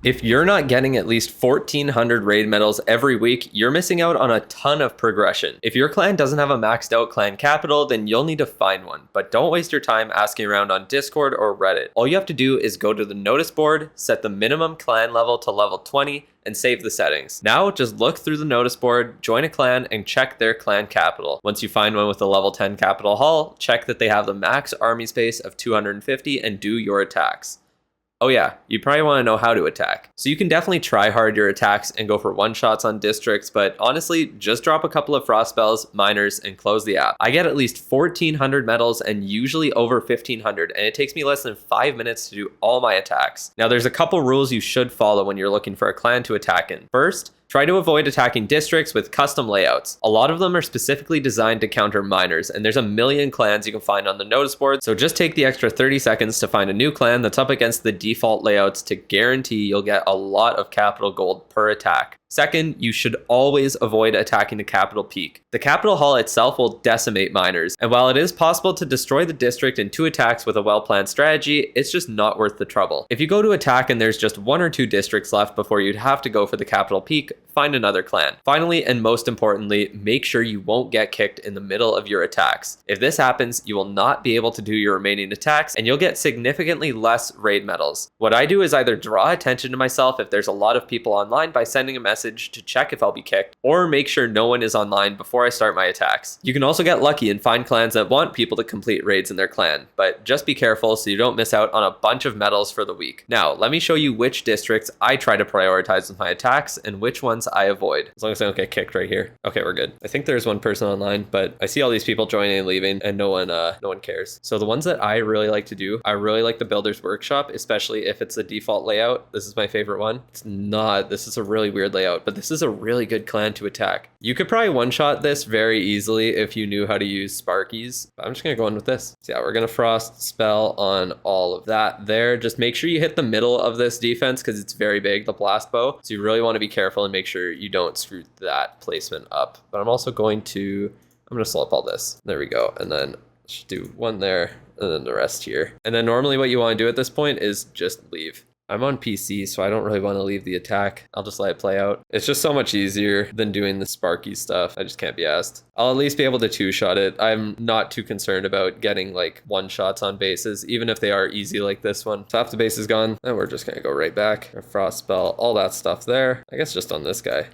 If you're not getting at least 1400 raid medals every week, you're missing out on a ton of progression. If your clan doesn't have a maxed out clan capital, then you'll need to find one, but don't waste your time asking around on Discord or Reddit. All you have to do is go to the notice board, set the minimum clan level to level 20, and save the settings. Now just look through the notice board, join a clan, and check their clan capital. Once you find one with a level 10 capital hall, check that they have the max army space of 250 and do your attacks. Oh yeah, you probably want to know how to attack. So you can definitely try hard your attacks and go for one-shots on districts, but honestly, just drop a couple of frost spells, miners, and close the app. I get at least 1400 medals and usually over 1500, and it takes me less than 5 minutes to do all my attacks. Now there's a couple rules you should follow when you're looking for a clan to attack in. First, try to avoid attacking districts with custom layouts. A lot of them are specifically designed to counter miners, and there's a million clans you can find on the notice board, so just take the extra 30 seconds to find a new clan that's up against the default layouts to guarantee you'll get a lot of capital gold per attack. Second, you should always avoid attacking the capital peak. The capital hall itself will decimate miners, and while it is possible to destroy the district in 2 attacks with a well-planned strategy, it's just not worth the trouble. If you go to attack and there's just 1 or 2 districts left before you'd have to go for the capital peak, find another clan. Finally, and most importantly, make sure you won't get kicked in the middle of your attacks. If this happens, you will not be able to do your remaining attacks, and you'll get significantly less raid medals. What I do is either draw attention to myself if there's a lot of people online by sending a message to check if I'll be kicked, or make sure no one is online before I start my attacks. You can also get lucky and find clans that want people to complete raids in their clan, but just be careful so you don't miss out on a bunch of medals for the week. Now, let me show you which districts I try to prioritize with my attacks and which ones I avoid. As long as I don't get kicked right here. Okay, we're good. I think there's one person online, but I see all these people joining and leaving, and no one cares. So the ones that I really like to do, I really like the Builder's Workshop, especially if it's the default layout. This is my favorite one. It's not. This is a really weird layout, but this is a really good clan to attack. You could probably one-shot this very easily if you knew how to use Sparkies. I'm just gonna go in with this. So yeah, we're gonna frost spell on all of that there. Just make sure you hit the middle of this defense because it's very big, the blast bow. So you really want to be careful and make sure you don't screw that placement up. But I'm also going to, I'm gonna slow up all this. There we go. And then just do one there and then the rest here. And then normally what you want to do at this point is just leave. I'm on PC, so I don't really want to leave the attack. I'll just let it play out. It's just so much easier than doing the Sparky stuff. I just can't be asked. I'll at least be able to 2-shot it. I'm not too concerned about getting like 1-shots on bases, even if they are easy like this one. So half the base is gone, and we're just gonna go right back. A frost spell, all that stuff there. I guess just on this guy.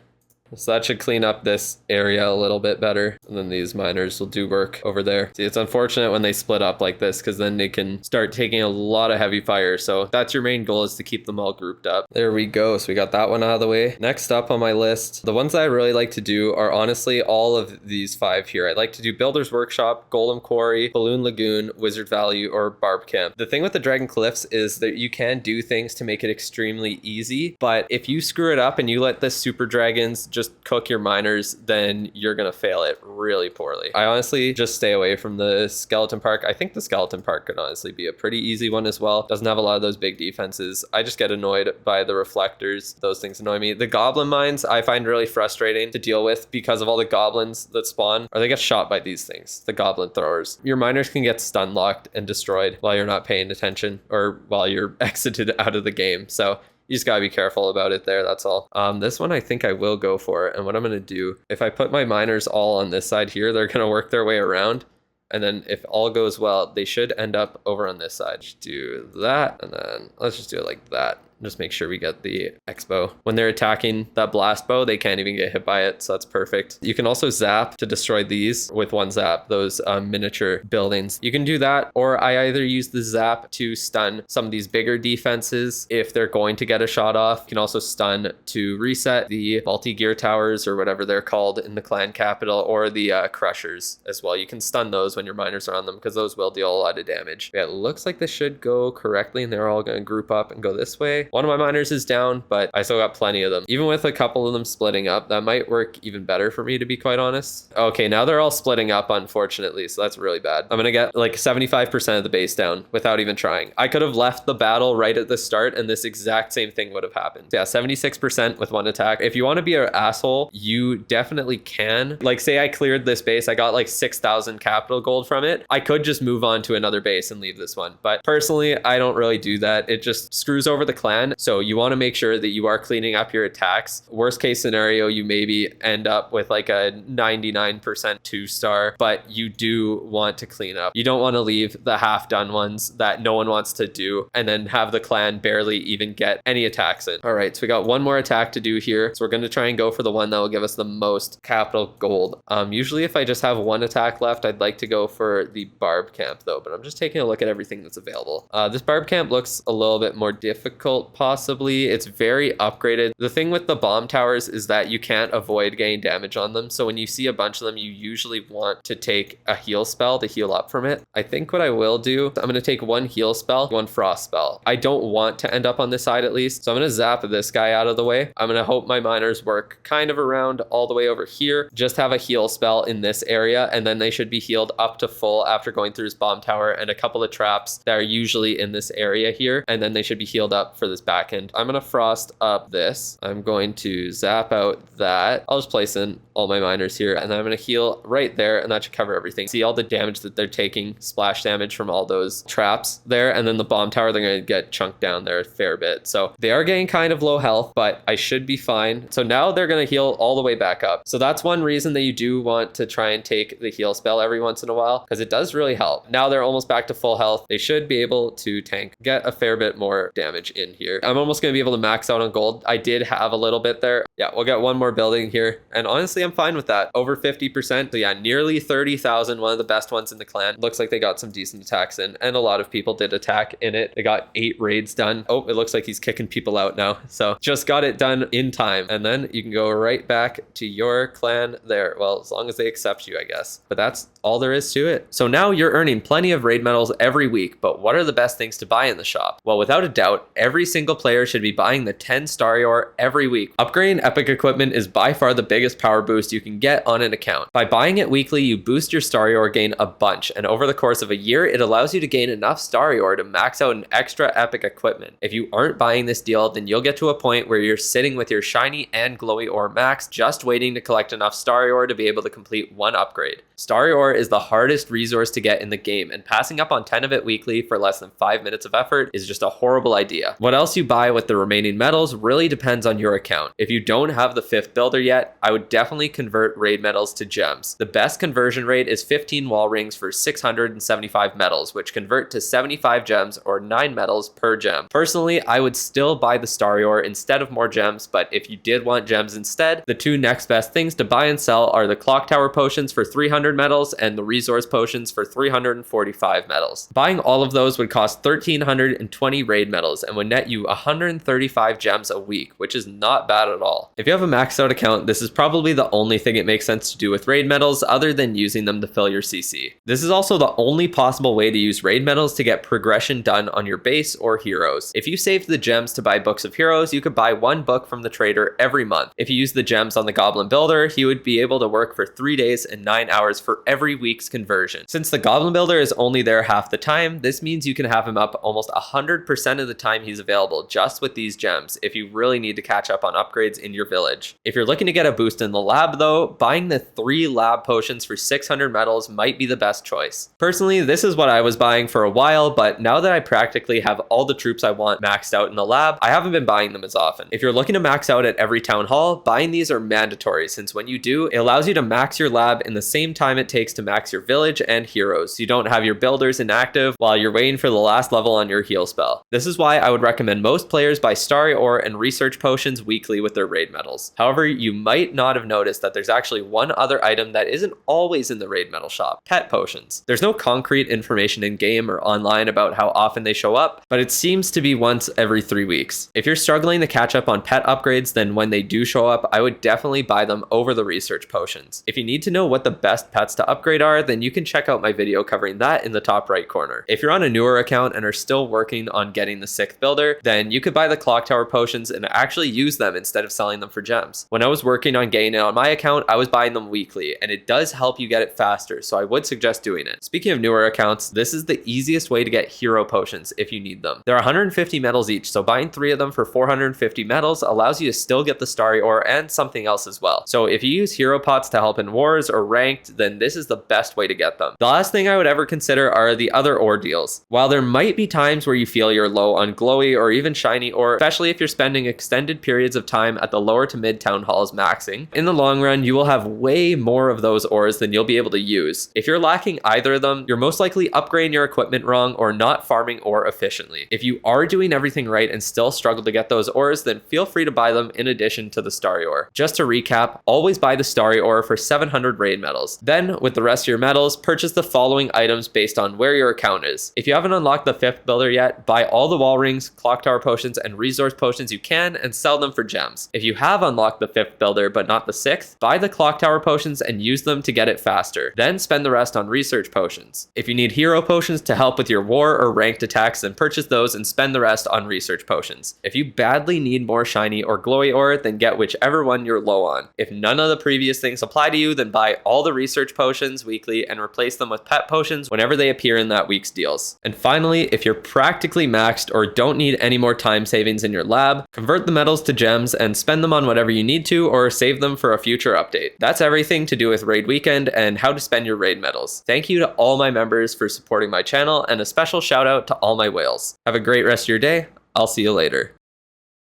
So that should clean up this area a little bit better. And then these miners will do work over there. See, it's unfortunate when they split up like this because then they can start taking a lot of heavy fire. So that's your main goal, is to keep them all grouped up. There we go. So we got that one out of the way. Next up on my list, the ones that I really like to do are honestly all of these 5 here. I'd like to do Builder's Workshop, Golem Quarry, Balloon Lagoon, Wizard Valley, or Barb Camp. The thing with the Dragon Cliffs is that you can do things to make it extremely easy, but if you screw it up and you let the super dragons just cook your miners, then you're gonna fail it really poorly. I honestly just stay away from the Skeleton Park. I think the Skeleton Park could honestly be a pretty easy one as well. Doesn't have a lot of those big defenses. I just get annoyed by the reflectors. Those things annoy me. The goblin mines I find really frustrating to deal with because of all the goblins that spawn, or they get shot by these things, the goblin throwers. Your miners can get stun locked and destroyed while you're not paying attention or while you're exited out of the game. So you just gotta be careful about it there, that's all. This one I think I will go for, and what I'm gonna do, if I put my miners all on this side here, they're gonna work their way around, and then if all goes well, they should end up over on this side. Just do that, and then let's just do it like that. Just make sure we get the X-bow. When they're attacking that blast bow, they can't even get hit by it, so that's perfect. You can also zap to destroy these with one zap, those miniature buildings. You can do that, or I either use the zap to stun some of these bigger defenses if they're going to get a shot off. You can also stun to reset the multi-gear towers or whatever they're called in the clan capital, or the crushers as well. You can stun those when your miners are on them because those will deal a lot of damage. Yeah, it looks like this should go correctly and they're all going to group up and go this way. One of my miners is down, but I still got plenty of them. Even with a couple of them splitting up, that might work even better for me, to be quite honest. Okay, now they're all splitting up, unfortunately, so that's really bad. I'm gonna get like 75% of the base down without even trying. I could have left the battle right at the start and this exact same thing would have happened. So yeah, 76% with one attack. If you want to be an asshole, you definitely can. Like, say I cleared this base, I got like 6,000 capital gold from it. I could just move on to another base and leave this one. But personally, I don't really do that. It just screws over the clan clan. So you want to make sure that you are cleaning up your attacks. Worst case scenario, you maybe end up with like a 99% 2-star, but you do want to clean up. You don't want to leave the half done ones that no one wants to do and then have the clan barely even get any attacks in. All right, so we got one more attack to do here. So we're going to try and go for the one that will give us the most capital gold. Usually if I just have one attack left, I'd like to go for the barb camp though, but I'm just taking a look at everything that's available. This barb camp looks a little bit more difficult possibly. It's very upgraded. The thing with the bomb towers is that you can't avoid getting damage on them. So when you see a bunch of them, you usually want to take a heal spell to heal up from it. I think what I will do, I'm going to take one heal spell, one frost spell. I don't want to end up on this side at least. So I'm going to zap this guy out of the way. I'm going to hope my miners work kind of around all the way over here. Just have a heal spell in this area, and then they should be healed up to full after going through his bomb tower and a couple of traps that are usually in this area here. And then they should be healed up for this back end. I'm going to frost up this. I'm going to zap out that. I'll just place in all my miners here, and then I'm going to heal right there, and that should cover everything. See all the damage that they're taking, splash damage from all those traps there, and then the bomb tower, they're going to get chunked down there a fair bit. So they are getting kind of low health, but I should be fine. So now they're going to heal all the way back up. So that's one reason that you do want to try and take the heal spell every once in a while, because it does really help. Now they're almost back to full health. They should be able to tank, get a fair bit more damage in here. I'm almost going to be able to max out on gold. I did have a little bit there. Yeah, we'll get one more building here. And honestly, I'm fine with that. Over 50%. So yeah, nearly 30,000. One of the best ones in the clan. Looks like they got some decent attacks in, and a lot of people did attack in it. They got 8 raids done. Oh, it looks like he's kicking people out now. So just got it done in time. And then you can go right back to your clan there. Well, as long as they accept you, I guess. But that's all there is to it. So now you're earning plenty of raid medals every week, but what are the best things to buy in the shop? Well, without a doubt, every single player should be buying the 10 Starry Ore every week. Upgrading epic equipment is by far the biggest power boost you can get on an account. By buying it weekly, you boost your Starry Ore gain a bunch, and over the course of a year, it allows you to gain enough Starry Ore to max out an extra epic equipment. If you aren't buying this deal, then you'll get to a point where you're sitting with your shiny and glowy ore max, just waiting to collect enough Starry Ore to be able to complete one upgrade. Starry Ore is the hardest resource to get in the game, and passing up on 10 of it weekly for less than 5 minutes of effort is just a horrible idea. What else you buy with the remaining medals really depends on your account. If you don't have the 5th builder yet, I would definitely convert raid medals to gems. The best conversion rate is 15 wall rings for 675 medals, which convert to 75 gems or 9 medals per gem. Personally, I would still buy the Starry Ore instead of more gems, but if you did want gems instead, the 2 next best things to buy and sell are the clock tower potions for 300 medals and the resource potions for 345 medals. Buying all of those would cost 1,320 raid medals and would net you 135 gems a week, which is not bad at all. If you have a maxed out account, this is probably the only thing it makes sense to do with raid medals other than using them to fill your CC. This is also the only possible way to use raid medals to get progression done on your base or heroes. If you saved the gems to buy books of heroes, you could buy 1 book from the trader every month. If you use the gems on the Goblin Builder, he would be able to work for 3 days and 9 hours for every week's conversion. Since the Goblin Builder is only there half the time, this means you can have him up almost 100% of the time he's available just with these gems if you really need to catch up on upgrades in your village. If you're looking to get a boost in the lab though, buying the 3 lab potions for 600 medals might be the best choice. Personally, this is what I was buying for a while, but now that I practically have all the troops I want maxed out in the lab, I haven't been buying them as often. If you're looking to max out at every town hall, buying these are mandatory since when you do, it allows you to max your lab in the same time it takes to max your village and heroes, so you don't have your builders inactive while you're waiting for the last level on your heal spell. This is why I would recommend most players buy Starry Ore and research potions weekly with their raid medals. However, you might not have noticed that there's actually one other item that isn't always in the raid medal shop: pet potions. There's no concrete information in game or online about how often they show up, but it seems to be once every 3 weeks. If you're struggling to catch up on pet upgrades, then when they do show up, I would definitely buy them over the research potions. If you need to know what the best pets to upgrade are, then you can check out my video covering that in the top right corner. If you're on a newer account and are still working on getting the 6th builder, then you could buy the clock tower potions and actually use them instead of selling them for gems. When I was working on getting it on my account, I was buying them weekly, and it does help you get it faster, so I would suggest doing it. Speaking of newer accounts, this is the easiest way to get hero potions if you need them. They're 150 medals each, so buying 3 of them for 450 medals allows you to still get the Starry Ore and something else as well. So if you use hero pots to help in wars or ranked, then this is the best way to get them. The last thing I would ever consider are the other ore deals. While there might be times where you feel you're low on glowy or even shiny ore, especially if you're spending extended periods of time at the lower to mid town halls maxing, in the long run, you will have way more of those ores than you'll be able to use. If you're lacking either of them, you're most likely upgrading your equipment wrong or not farming ore efficiently. If you are doing everything right and still struggle to get those ores, then feel free to buy them in addition to the starry ore. Just to recap, always buy the starry ore for 700 raid medals. Then, with the rest of your medals, purchase the following items based on where your account is. If you haven't unlocked the 5th builder yet, buy all the wall rings, clock tower potions, and resource potions you can and sell them for gems. If you have unlocked the 5th builder but not the 6th, buy the clock tower potions and use them to get it faster. Then spend the rest on research potions. If you need hero potions to help with your war or ranked attacks, then purchase those and spend the rest on research potions. If you badly need more shiny or glowy ore, then get whichever one you're low on. If none of the previous things apply to you, then buy all the research potions weekly and replace them with pet potions whenever they appear in that week's deals. And finally, if you're practically maxed or don't need any more time savings in your lab, convert the medals to gems and spend them on whatever you need to or save them for a future update. That's everything to do with Raid Weekend and how to spend your raid medals. Thank you to all my members for supporting my channel, and a special shout out to all my whales. Have a great rest of your day. I'll see you later.